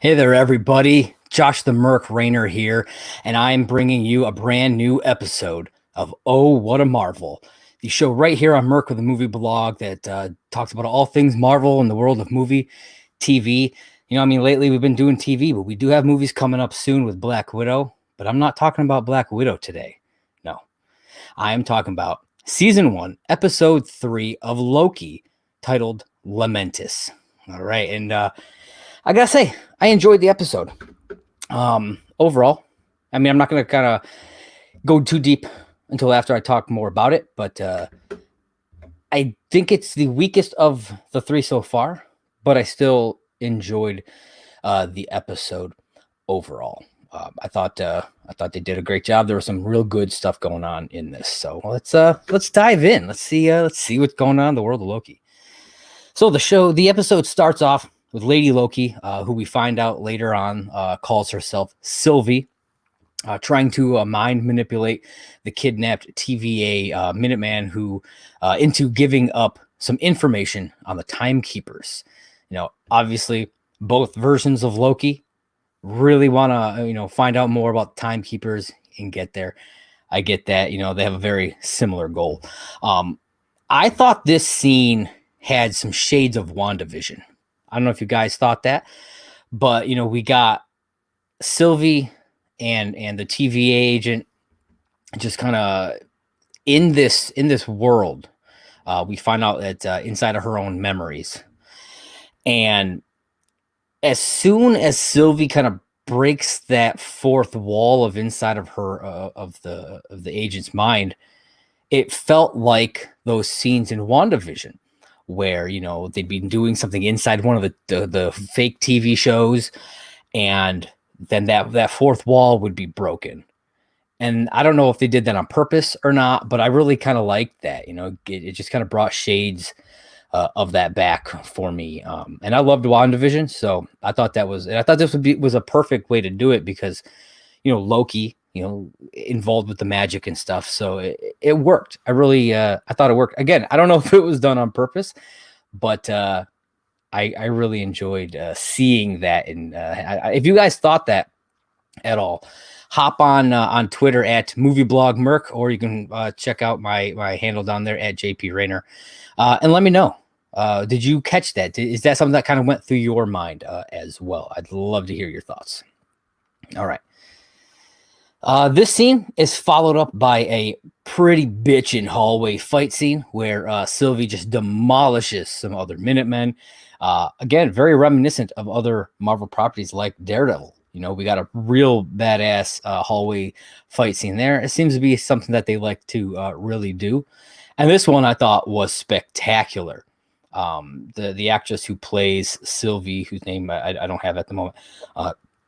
Hey there, everybody. Josh the Merc Raynor here, and I'm bringing you a brand new episode of Oh, What a Marvel, the show right here on Merc with a movie blog that talks about all things Marvel in the world of movie, TV. Lately we've been doing TV, but we do have movies coming up soon with Black Widow, but I'm not talking about Black Widow today. No, I am talking about Season 1, Episode 3 of Loki, titled Lamentis. All right, and I gotta say, I enjoyed the episode. Overall, I'm not going to kind of go too deep until after I talk more about it, but I think it's the weakest of the three so far, but I still enjoyed the episode overall. I thought they did a great job. There was some real good stuff going on in this. So let's dive in. Let's see what's going on in the world of Loki. So the episode starts off with Lady Loki, who we find out later on calls herself Sylvie, trying to mind manipulate the kidnapped TVA Minuteman who into giving up some information on the timekeepers. Obviously, both versions of Loki really want to, find out more about timekeepers and get there. I get that, they have a very similar goal. I thought this scene had some shades of WandaVision. I don't know if you guys thought that, but we got Sylvie and the TVA agent just kind of in this world. We find out that inside of her own memories, and as soon as Sylvie kind of breaks that fourth wall of inside of her of the agent's mind, it felt like those scenes in WandaVision, where they'd been doing something inside one of the fake TV shows, and then that fourth wall would be broken. And I don't know if they did that on purpose or not, but I really kind of liked that. It just kind of brought shades of that back for me. And I loved WandaVision, so I thought this was a perfect way to do it because Loki, involved with the magic and stuff. So it worked. I thought it worked. Again, I don't know if it was done on purpose, but I really enjoyed seeing that. And if you guys thought that at all, hop on Twitter at movieblogmerc, or you can check out my handle down there at JP Raynor, and let me know. Did you catch that? Is that something that kind of went through your mind as well? I'd love to hear your thoughts. All right. This scene is followed up by a pretty bitchin' hallway fight scene where Sylvie just demolishes some other Minutemen. Again, very reminiscent of other Marvel properties like Daredevil. We got a real badass hallway fight scene there. It seems to be something that they like to really do. And this one I thought was spectacular. The actress who plays Sylvie, whose name I don't have at the moment,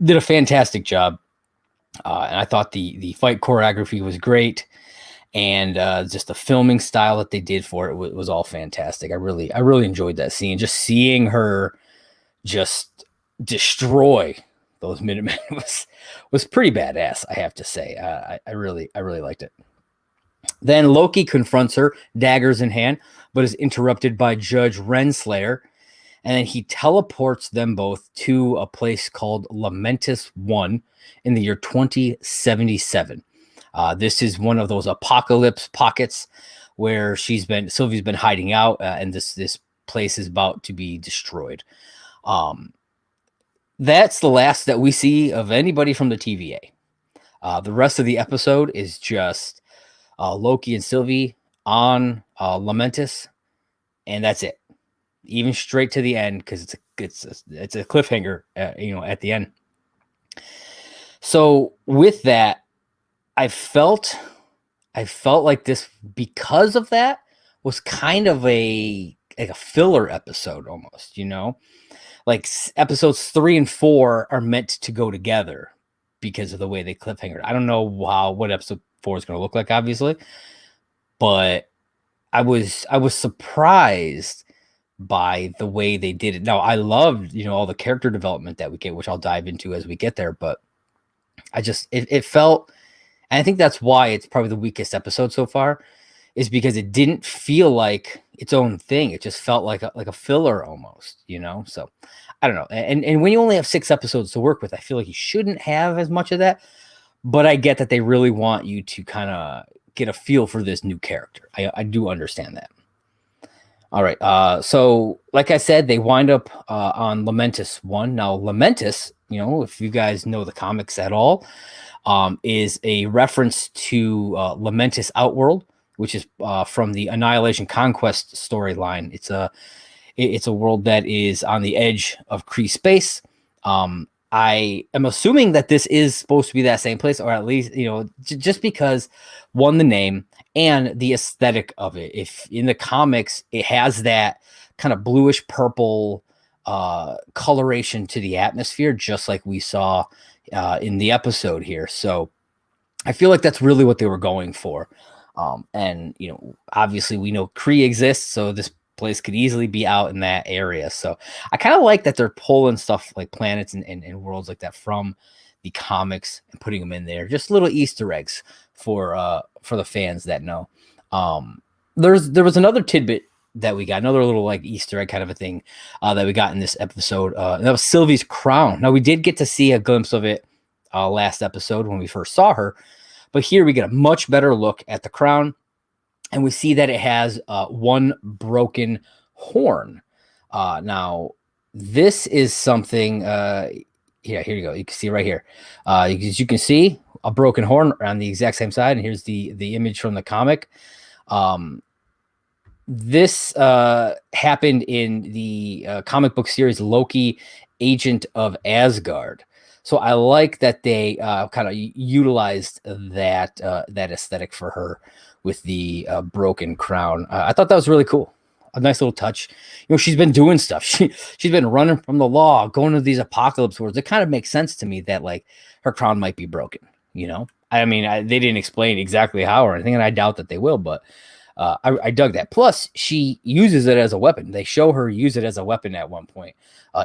did a fantastic job. And I thought the fight choreography was great, and just the filming style that they did for it was all fantastic. I really enjoyed that scene. Just seeing her just destroy those Minutemen was pretty badass, I have to say. I really liked it. Then Loki confronts her, daggers in hand, but is interrupted by Judge Renslayer, and then he teleports them both to a place called Lamentis 1 in the year 2077. This is one of those apocalypse pockets where Sylvie's been hiding out, and this place is about to be destroyed. That's the last that we see of anybody from the TVA. The rest of the episode is just Loki and Sylvie on Lamentis, and that's it. Even straight to the end, because it's a cliffhanger, at the end. So with that, I felt like this, because of that, was kind of a filler episode almost. Like episodes 3 and 4 are meant to go together because of the way they cliffhanger. I don't know what episode 4 is going to look like, obviously, but I was surprised by the way they did it. Now, I loved, all the character development that we get, which I'll dive into as we get there, but it felt, and I think that's why it's probably the weakest episode so far, is because it didn't feel like its own thing. It just felt like a filler almost, So I don't know. And when you only have 6 episodes to work with, I feel like you shouldn't have as much of that. But I get that they really want you to kind of get a feel for this new character. I do understand that. All right. So like I said, they wind up on Lamentis 1. Now, Lamentis, if you guys know the comics at all, is a reference to Lamentis Outworld, which is from the Annihilation Conquest storyline. It's a world that is on the edge of Kree space. I am assuming that this is supposed to be that same place, or at least, just because, one, the name and the aesthetic of it. If in the comics, it has that kind of bluish purple coloration to the atmosphere, just like we saw in the episode here. So I feel like that's really what they were going for. And, obviously we know Kree exists, so this place could easily be out in that area. So I kind of like that they're pulling stuff like planets and worlds like that from the comics and putting them in there. Just little Easter eggs for the fans that know. There was another tidbit that we got, another little like Easter egg kind of a thing that we got in this episode. And that was Sylvie's crown. Now we did get to see a glimpse of it last episode when we first saw her, but here we get a much better look at the crown. And we see that it has one broken horn. Now, this is something. Here you go. You can see right here. You can see a broken horn on the exact same side. And here's the image from the comic. This happened in the comic book series Loki, Agent of Asgard. So I like that they kind of utilized that aesthetic for her with the broken crown. I thought that was really cool. A nice little touch. She's been doing stuff. She's been running from the law, going to these apocalypse wars. It kind of makes sense to me that like her crown might be broken. I mean, they didn't explain exactly how or anything, and I doubt that they will. But I dug that. Plus, she uses it as a weapon. They show her use it as a weapon at one point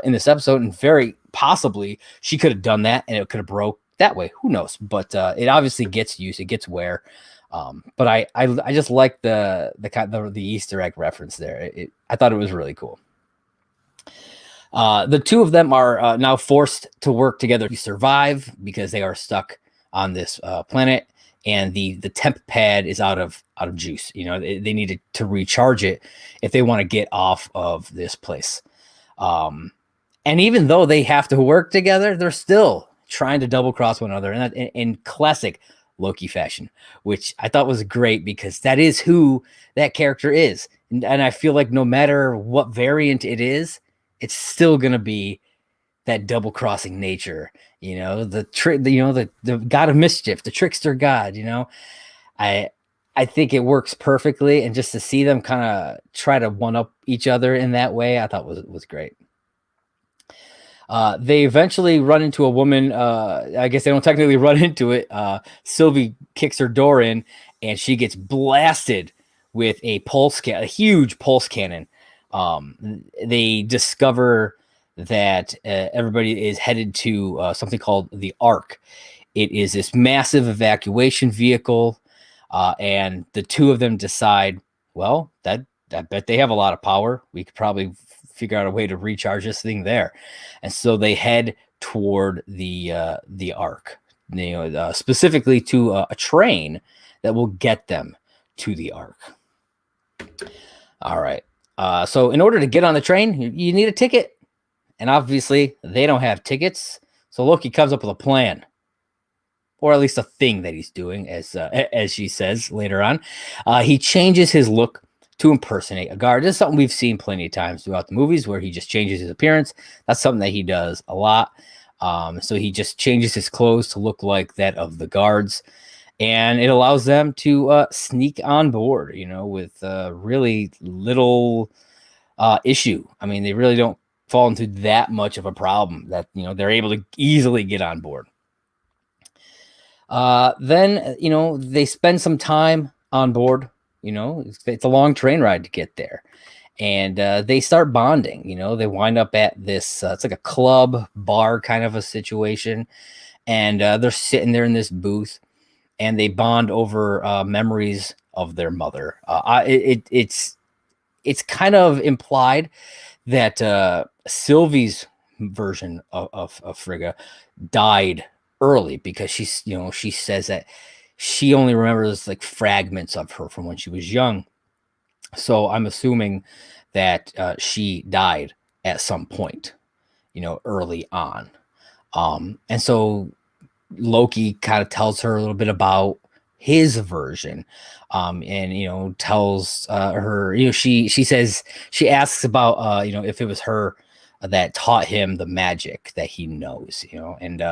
in this episode, and very possibly she could have done that, and it could have broke that way. Who knows? But it obviously gets used. It gets wear. But I just like the Easter egg reference there. I thought it was really cool. The two of them are now forced to work together to survive because they are stuck on this planet, and the temp pad is out of juice. They need to recharge it if they want to get off of this place. And even though they have to work together, they're still trying to double cross one another, and in classic Loki fashion, which I thought was great because that is who that character is. And I feel like no matter what variant it is, it's still going to be that double crossing nature, the trick, the god of mischief, the trickster god, I think it works perfectly. And just to see them kind of try to one up each other in that way, I thought was great. They eventually run into a woman. I guess they don't technically run into it. Sylvie kicks her door in, and she gets blasted with a huge pulse cannon. They discover that everybody is headed to something called the Ark. It is this massive evacuation vehicle, and the two of them decide, well, I bet they have a lot of power. We could probably figure out a way to recharge this thing there. And so they head toward the Ark, specifically to a train that will get them to the Ark. All right. So in order to get on the train, you need a ticket. And obviously they don't have tickets. So Loki comes up with a plan, or at least a thing that he's doing, as she says later on. He changes his look to impersonate a guard. This is something we've seen plenty of times throughout the movies where he just changes his appearance. That's something that he does a lot. So he just changes his clothes to look like that of the guards, and it allows them to sneak on board, with really little issue. I mean, they really don't fall into that much of a problem that, they're able to easily get on board. Then, they spend some time on board. It's a long train ride to get there. And they start bonding. They wind up at this, it's like a club bar kind of a situation. And they're sitting there in this booth, and they bond over memories of their mother. It's it's kind of implied that Sylvie's version of Frigga died early because she says that she only remembers like fragments of her from when she was young. So I'm assuming that she died at some point, early on. And so Loki kind of tells her a little bit about his version, and tells her, she says, she asks about if it was her that taught him the magic that he knows, and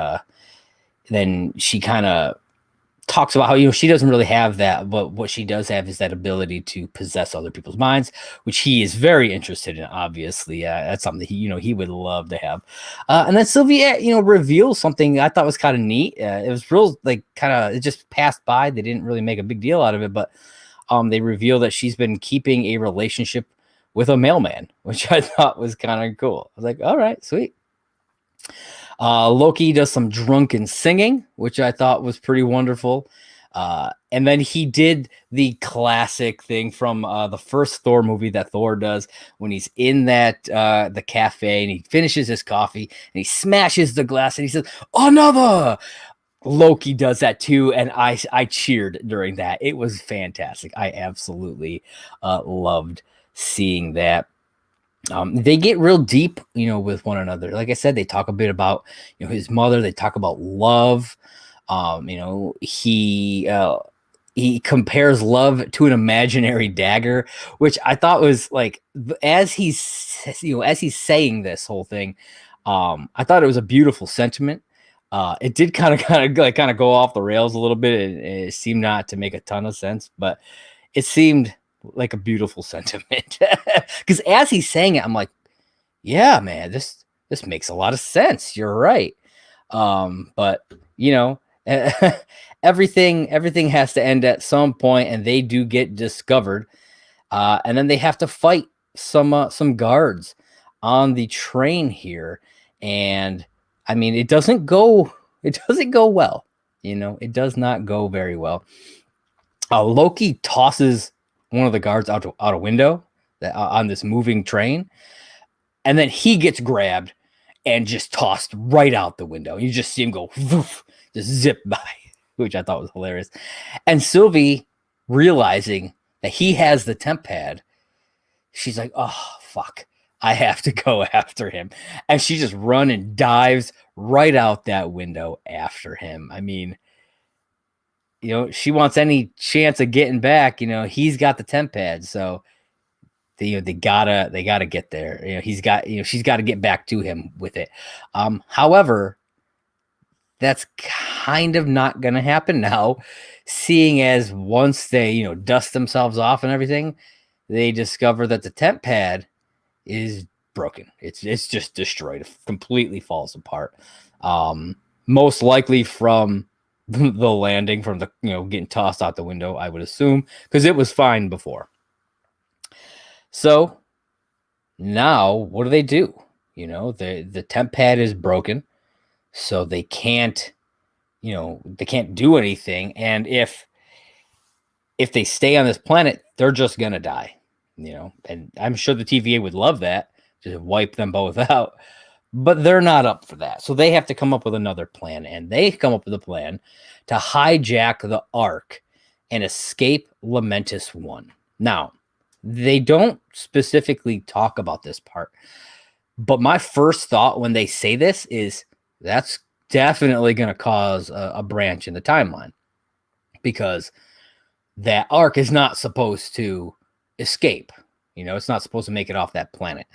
then she kind of talks about how she doesn't really have that, but what she does have is that ability to possess other people's minds, which he is very interested in. Obviously, that's something that he would love to have. And then Sylvia, reveals something I thought was kind of neat. It was real, like, kind of, it just passed by. They didn't really make a big deal out of it, but they reveal that she's been keeping a relationship with a mailman, which I thought was kind of cool. I was like, all right, sweet. Loki does some drunken singing, which I thought was pretty wonderful. And then he did the classic thing from the first Thor movie that Thor does when he's in that the cafe and he finishes his coffee and he smashes the glass and he says, "Another!" Loki does that too, and I cheered during that. It was fantastic. I absolutely loved seeing that. They get real deep, with one another. Like I said, they talk a bit about, his mother. They talk about love. He compares love to an imaginary dagger, which I thought was like, as he's saying this whole thing, I thought it was a beautiful sentiment. It did kind of go off the rails a little bit. It seemed not to make a ton of sense, but it seemed like a beautiful sentiment, because as he's saying it, I'm like, yeah, man, this makes a lot of sense. You're right. But everything has to end at some point, and they do get discovered, and then they have to fight some guards on the train here, and I mean, it doesn't go well. It does not go very well. Loki tosses one of the guards out a window on this moving train, and then he gets grabbed and just tossed right out the window. You just see him go woof, just zip by, which I thought was hilarious. And Sylvie, realizing that he has the temp pad, she's like, "Oh fuck, I have to go after him," and she just runs and dives right out that window after him. I mean, she wants any chance of getting back. He's got the temp pad, so they gotta get there. She's got to get back to him with it. However, that's kind of not gonna happen now, seeing as once they dust themselves off and everything, they discover that the temp pad is broken. It's just destroyed. It completely falls apart. Most likely from the landing, from the getting tossed out the window, I would assume, because it was fine before. So now what do? The temp pad is broken, so they can't do anything. And if they stay on this planet, they're just gonna die. And I'm sure the TVA would love that, just wipe them both out. But they're not up for that. So they have to come up with another plan. And they come up with a plan to hijack the Ark and escape Lamentis 1. Now, they don't specifically talk about this part. But my first thought when they say this is that's definitely going to cause a branch in the timeline. Because that Ark is not supposed to escape. It's not supposed to make it off that planet.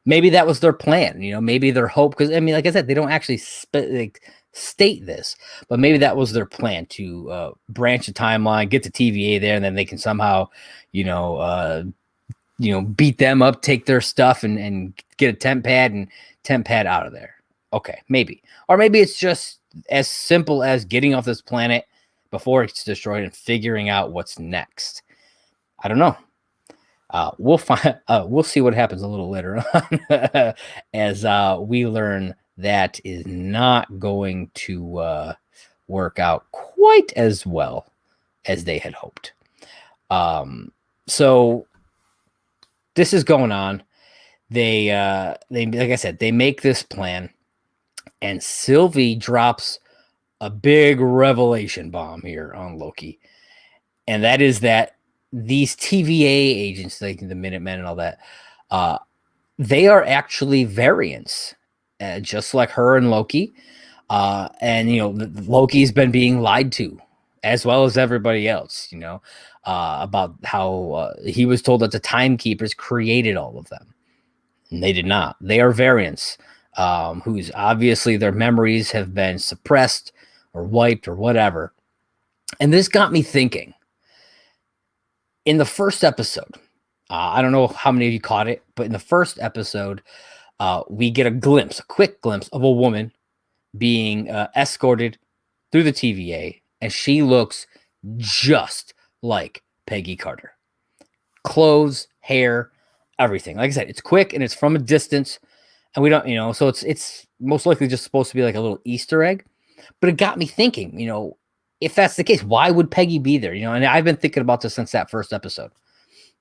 Maybe that was their plan, maybe their hope, because I mean, like I said, they don't actually state this, but maybe that was their plan to branch the timeline, get the TVA there, and then they can somehow, beat them up, take their stuff, and get a temp pad out of there. Okay, maybe, or maybe it's just as simple as getting off this planet before it's destroyed and figuring out what's next. I don't know. We'll find. We'll see what happens a little later on, as we learn that is not going to work out quite as well as they had hoped. So this is going on. They like I said, they make this plan, and Sylvie drops a big revelation bomb here on Loki, and that is that these TVA agents, like the Minutemen and all that, they are actually variants, just like her and Loki. And Loki's been being lied to, as well as everybody else. About how he was told that the timekeepers created all of them. And they did not. They are variants, whose obviously their memories have been suppressed or wiped or whatever. And this got me thinking. In the first episode, I don't know how many of you caught it, but in the first episode, we get a quick glimpse of a woman being escorted through the TVA, and she looks just like Peggy Carter. Clothes, hair, everything. Like I said, it's quick and it's from a distance, and we don't, so it's most likely just supposed to be like a little Easter egg. But it got me thinking, if that's the case, why would Peggy be there? And I've been thinking about this since that first episode.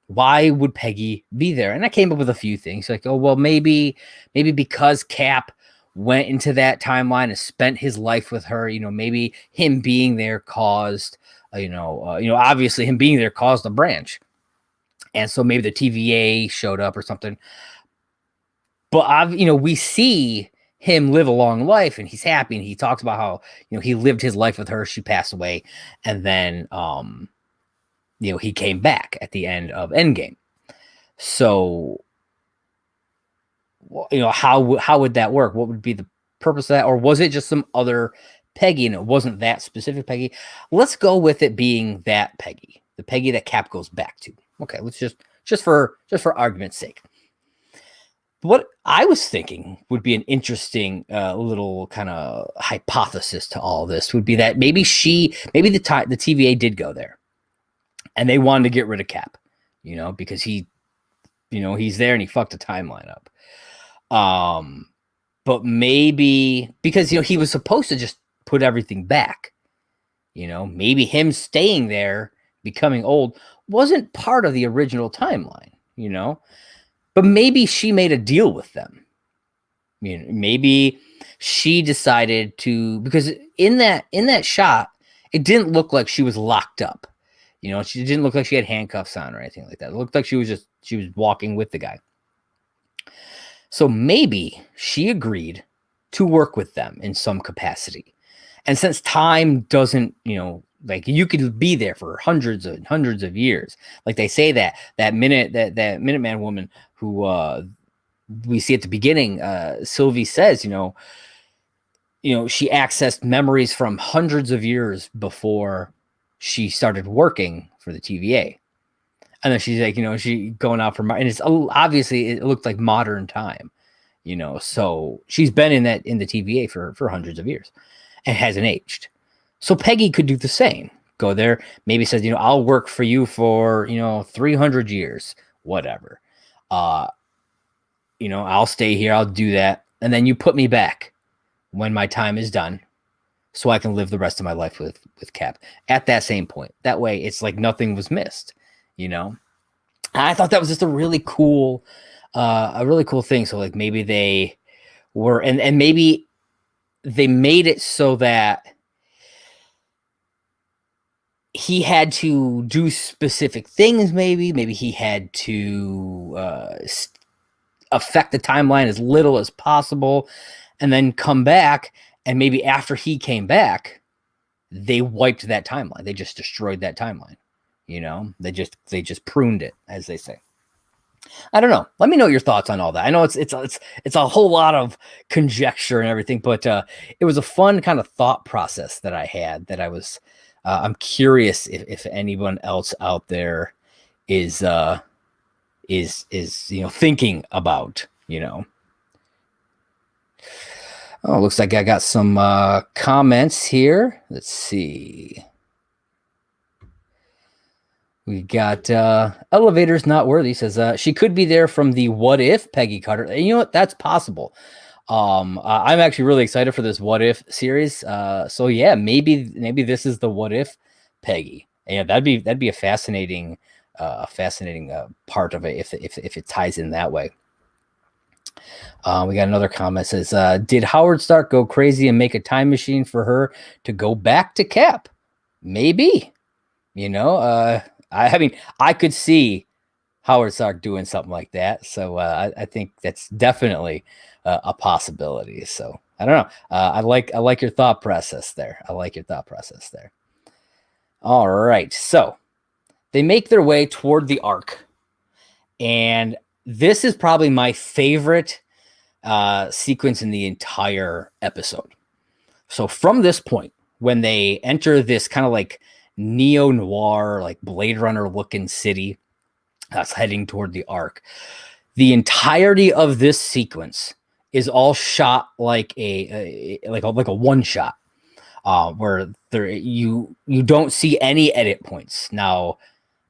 Why would Peggy be there? And I came up with a few things like, oh, well, maybe because Cap went into that timeline and spent his life with her, maybe him being there caused, obviously him being there caused a branch. And so maybe the TVA showed up or something. But, we see him live a long life and he's happy. And he talks about how, he lived his life with her. She passed away. And then, he came back at the end of Endgame. So, how would that work? What would be the purpose of that? Or was it just some other Peggy and it wasn't that specific Peggy? Let's go with it being that Peggy, the Peggy that Cap goes back to. Okay, let's just for argument's sake. What I was thinking would be an interesting little kind of hypothesis to all this would be that maybe the TVA did go there and they wanted to get rid of Cap, because he's there and he fucked the timeline up. But maybe because, he was supposed to just put everything back, maybe him staying there, becoming old wasn't part of the original timeline, but maybe she made a deal with them. Maybe she decided to, because in that shot, it didn't look like she was locked up. She didn't look like she had handcuffs on or anything like that. It looked like she was walking with the guy. So maybe she agreed to work with them in some capacity. And since time doesn't, like you could be there for hundreds of years. Like they say that Minuteman woman who we see at the beginning, Sylvie says, she accessed memories from hundreds of years before she started working for the TVA. And then she's like, she going out for, and it's obviously it looked like modern time, so she's been in the TVA for hundreds of years and hasn't aged. So Peggy could do the same. Go there, maybe says, I'll work for you for, 300 years, whatever. I'll stay here. I'll do that. And then you put me back when my time is done so I can live the rest of my life with Cap at that same point. That way it's like nothing was missed. I thought that was just a really cool thing. So like maybe they were, and maybe they made it so that he had to do specific things. Maybe he had to affect the timeline as little as possible and then come back. And maybe after he came back, they wiped that timeline. They just destroyed that timeline. They just pruned it, as they say. I don't know. Let me know your thoughts on all that. I know it's a whole lot of conjecture and everything, but it was a fun kind of thought process that I had that I was. I'm curious if anyone else out there is thinking about. Oh, looks like I got some comments here. Let's see. We got Elevators Not Worthy says she could be there from the What If Peggy Carter. And you know what? That's possible. I'm actually really excited for this What If series. So yeah, maybe this is the What If Peggy. Yeah, that'd be a fascinating a fascinating part of it if it ties in that way. We got another comment that says, did Howard Stark go crazy and make a time machine for her to go back to Cap? Maybe. I mean, I could see Howard Stark doing something like that. So I think that's definitely a possibility. So I don't know. I like your thought process there. All right. So they make their way toward the Ark. And this is probably my favorite sequence in the entire episode. So from this point, when they enter this kind of like neo-noir, like Blade Runner looking city that's heading toward the Ark, the entirety of this sequence is all shot like a one shot, where you don't see any edit points. Now,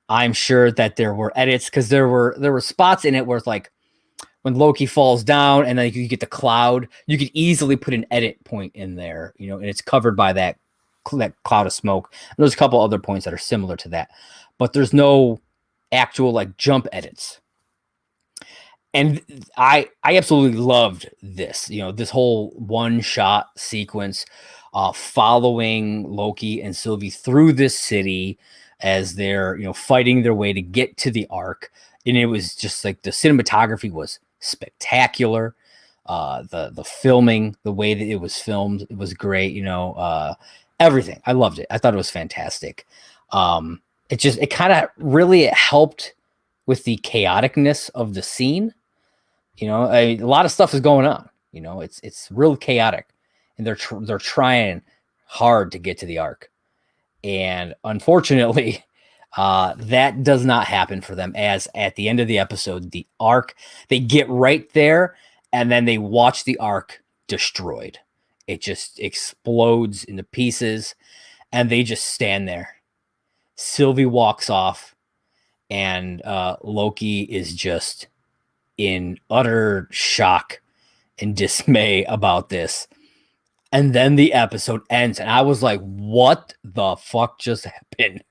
I'm sure that there were edits because there were spots in it where it's like when Loki falls down and then you get the cloud, you could easily put an edit point in there, and it's covered by that cloud of smoke. And there's a couple other points that are similar to that, but there's no actual like jump edits. And I absolutely loved this, this whole one shot sequence following Loki and Sylvie through this city as they're, fighting their way to get to the Ark. And it was just like the cinematography was spectacular. The filming, the way that it was filmed, it was great. Everything. I loved it. I thought it was fantastic. It kind of really helped with the chaoticness of the scene. A lot of stuff is going on. It's real chaotic, and they're trying hard to get to the Ark, and unfortunately, that does not happen for them. As at the end of the episode, the Ark, they get right there, and then they watch the Ark destroyed. It just explodes into pieces, and they just stand there. Sylvie walks off, and Loki is just in utter shock and dismay about this. And then the episode ends, and I was like, what the fuck just happened?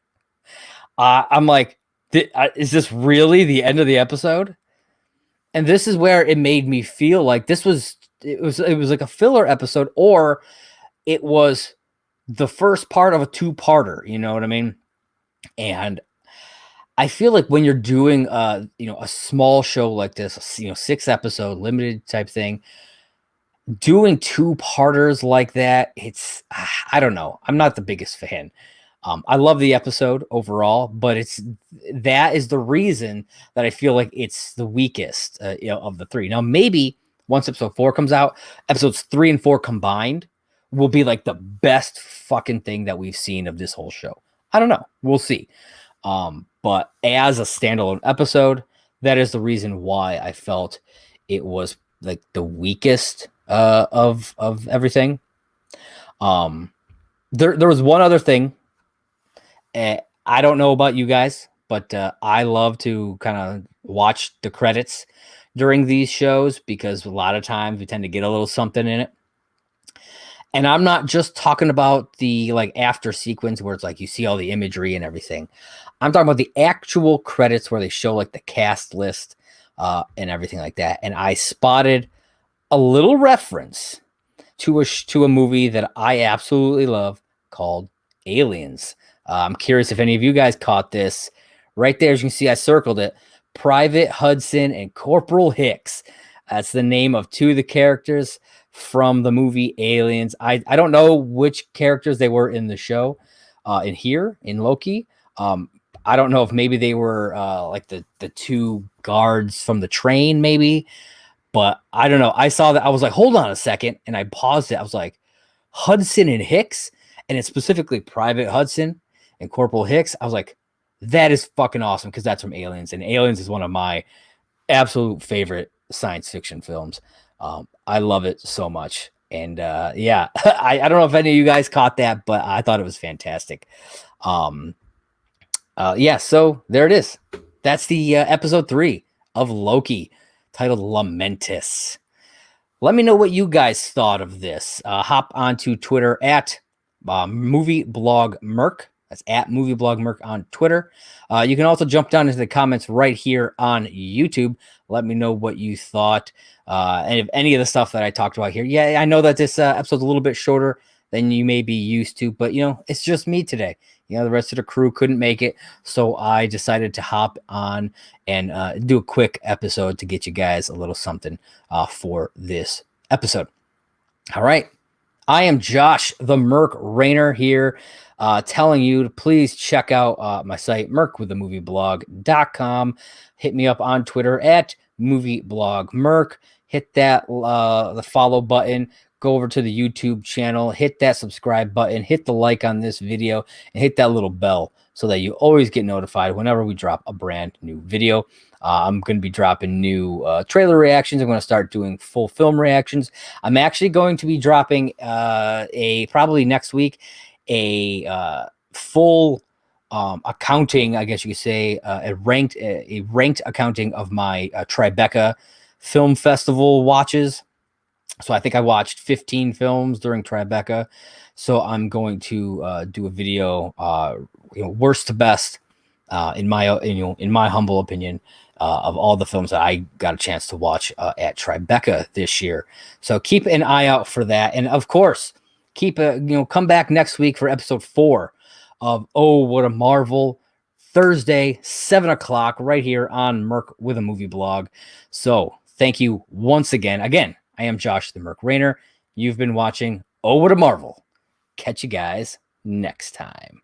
I'm like, is this really the end of the episode? And this is where it made me feel like it was like a filler episode, or it was the first part of a two-parter, you know what I mean? And I feel like when you're doing a small show like this, 6-episode limited type thing, doing two-parters like that, I don't know. I'm not the biggest fan. I love the episode overall, but that is the reason that I feel like it's the weakest of the three. Now, maybe once episode 4 comes out, episodes 3 and 4 combined will be like the best fucking thing that we've seen of this whole show. I don't know. We'll see. But as a standalone episode, that is the reason why I felt it was like the weakest of everything. There was one other thing. I don't know about you guys, but I love to kind of watch the credits during these shows because a lot of times we tend to get a little something in it. And I'm not just talking about the like after sequence where it's like you see all the imagery and everything. I'm talking about the actual credits where they show like the cast list and everything like that. And I spotted a little reference to a movie that I absolutely love called Aliens. I'm curious if any of you guys caught this. Right there, as you can see, I circled it. Private Hudson and Corporal Hicks. That's the name of two of the characters from the movie Aliens. I don't know which characters they were in the show, in Loki. I don't know if maybe they were like the two guards from the train, maybe. But I don't know. I saw that. I was like, hold on a second. And I paused it. I was like, Hudson and Hicks? And it's specifically Private Hudson and Corporal Hicks. I was like, that is fucking awesome because that's from Aliens. And Aliens is one of my absolute favorite science fiction films. I love it so much. And yeah, I don't know if any of you guys caught that, but I thought it was fantastic. Yeah, so there it is. That's the episode 3 of Loki, titled Lamentis. Let me know what you guys thought of this. Hop onto Twitter at movie blog Merc. That's at Movie Blog Merc on Twitter. You can also jump down into the comments right here on YouTube. Let me know what you thought. And if any of the stuff that I talked about here. Yeah, I know that this episode's a little bit shorter than you may be used to, but it's just me today. The rest of the crew couldn't make it, so I decided to hop on and do a quick episode to get you guys a little something for this episode. All right. I am Josh the Merc Raynor here, telling you to please check out my site, mercwiththemovieblog.com. Hit me up on Twitter at movieblogmerc. Hit that the follow button. Go over to the YouTube channel, hit that subscribe button, hit the like on this video, and hit that little bell so that you always get notified whenever we drop a brand new video. I'm going to be dropping new trailer reactions. I'm going to start doing full film reactions. I'm actually going to be dropping probably next week a full accounting, I guess you could say, a ranked accounting of my Tribeca Film Festival watches. So I think I watched 15 films during Tribeca. So I'm going to do a video, worst to best, in my humble opinion, of all the films that I got a chance to watch at Tribeca this year. So keep an eye out for that, and of course, come back next week for episode 4 of Oh What a Marvel, Thursday, 7 o'clock, right here on Merc with a Movie Blog. So thank you once again. I am Josh the Merc Raynor. You've been watching Oh What a Marvel. Catch you guys next time.